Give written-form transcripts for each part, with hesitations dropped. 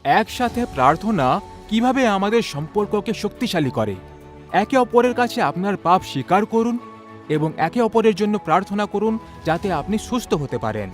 একসাথে প্রার্থনা কিভাবে আমাদের সম্পর্ককে শক্তিশালী করে। একে অপরের কাছে আপনার পাপ স্বীকার করুন এবং একে অপরের জন্য প্রার্থনা করুন যাতে আপনি সুস্থ হতে পারেন।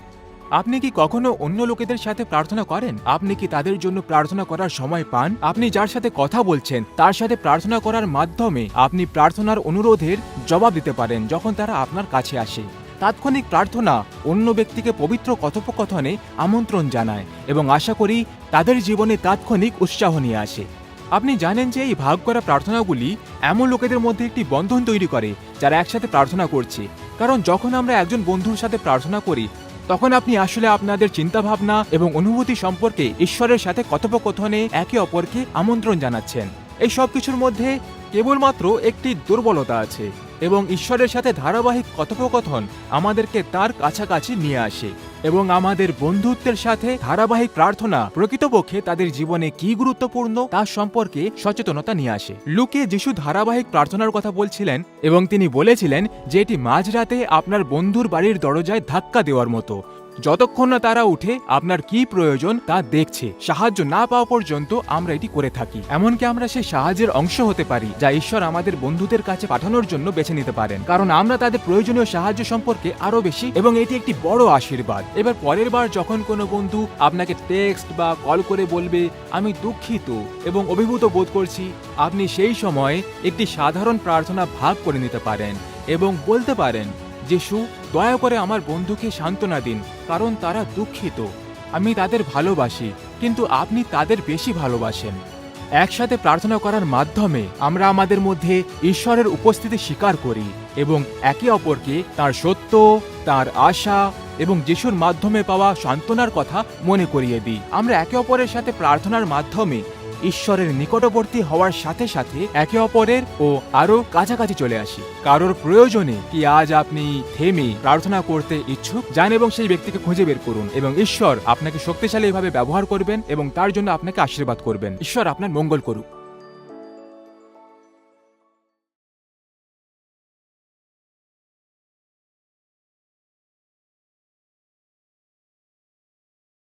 আপনি কি কখনো অন্য লোকেদের সাথে প্রার্থনা করেন? আপনি কি তাদের জন্য প্রার্থনা করার সময় পান? আপনি যার সাথে কথা বলছেন তার সাথে প্রার্থনা করার মাধ্যমে আপনি প্রার্থনার অনুরোধের জবাব দিতে পারেন যখন তারা আপনার কাছে আসে। তাৎক্ষণিক প্রার্থনা অন্য ব্যক্তিকে পবিত্র কথোপকথনে আমন্ত্রণ জানায় এবং আশা করি তাদের জীবনে তাৎক্ষণিক উৎসাহ নিয়ে আসে। আপনি জানেন যে এই ভাগ করা প্রার্থনাগুলি এমন লোকেদের মধ্যে একটি বন্ধন তৈরি করে যারা একসাথে প্রার্থনা করছে। কারণ যখন আমরা একজন বন্ধুর সাথে প্রার্থনা করি তখন আপনি আসলে আপনাদের চিন্তাভাবনা এবং অনুভূতি সম্পর্কে ঈশ্বরের সাথে কথোপকথনে একে অপরকে আমন্ত্রণ জানাচ্ছেন। এই সব কিছুর মধ্যে কেবলমাত্র একটি দুর্বলতা আছে এবং ঈশ্বরের সাথে ধারাবাহিক কথোপকথন আমাদেরকে তার কাছাকাছি নিয়ে আসে এবং আমাদের বন্ধুত্বের সাথে ধারাবাহিক প্রার্থনা প্রকৃতপক্ষে তাদের জীবনে কি গুরুত্বপূর্ণ তা সম্পর্কে সচেতনতা নিয়ে আসে। লুকে যিশু ধারাবাহিক প্রার্থনার কথা বলছিলেন এবং তিনি বলেছিলেন যে এটি মাঝরাতে আপনার বন্ধুর বাড়ির দরজায় ধাক্কা দেওয়ার মতো, যতক্ষণ না তারা উঠে আপনার কি প্রয়োজন তা দেখছে। সাহায্য না পাওয়া পর্যন্ত আমরা এটি করে থাকি। এমনকি আমরা সেই সাহায্যের অংশ হতে পারি যা ঈশ্বর আমাদের বন্ধুদের কাছে পাঠানোর জন্য বেছে নিতে পারেন, কারণ আমরা তাদের প্রয়োজনীয় সাহায্য সম্পর্কে আরো বেশি এবং এটি একটি বড় আশীর্বাদ। এবার পরের বার যখন কোনো বন্ধু আপনাকে টেক্সট বা কল করে বলবে আমি দুঃখিত এবং অভিভূত বোধ করছি, আপনি সেই সময় একটি সাধারণ প্রার্থনা ভাগ করে নিতে পারেন এবং বলতে পারেন, যিশু, দয়া করে আমার বন্ধুকে সান্ত্বনা দিন কারণ তারা দুঃখিত। আমি তাদের ভালোবাসি কিন্তু আপনি তাদের বেশি ভালোবাসেন। একসাথে প্রার্থনা করার মাধ্যমে আমরা আমাদের মধ্যে ঈশ্বরের উপস্থিতি স্বীকার করি এবং একে অপরকে তার সত্য, তার আশা এবং যিশুর মাধ্যমে পাওয়া সান্ত্বনার কথা মনে করিয়ে দিই। আমরা একে অপরের সাথে প্রার্থনার মাধ্যমে ঈশ্বরের নিকটবর্তী হওয়ার সাথে সাথে একে অপরের ও আরো কাছাকাছি চলে আসি। কারোর প্রয়োজনে কি আজ আপনি থেমে প্রার্থনা করতে ইচ্ছুক? যান এবং সেই ব্যক্তিকে খুঁজে বের করুন এবং ঈশ্বর আপনাকে শক্তিশালীভাবে ব্যবহার করবেন এবং তার জন্য আপনাকে আশীর্বাদ করবেন। ঈশ্বর আপনার মঙ্গল করুক।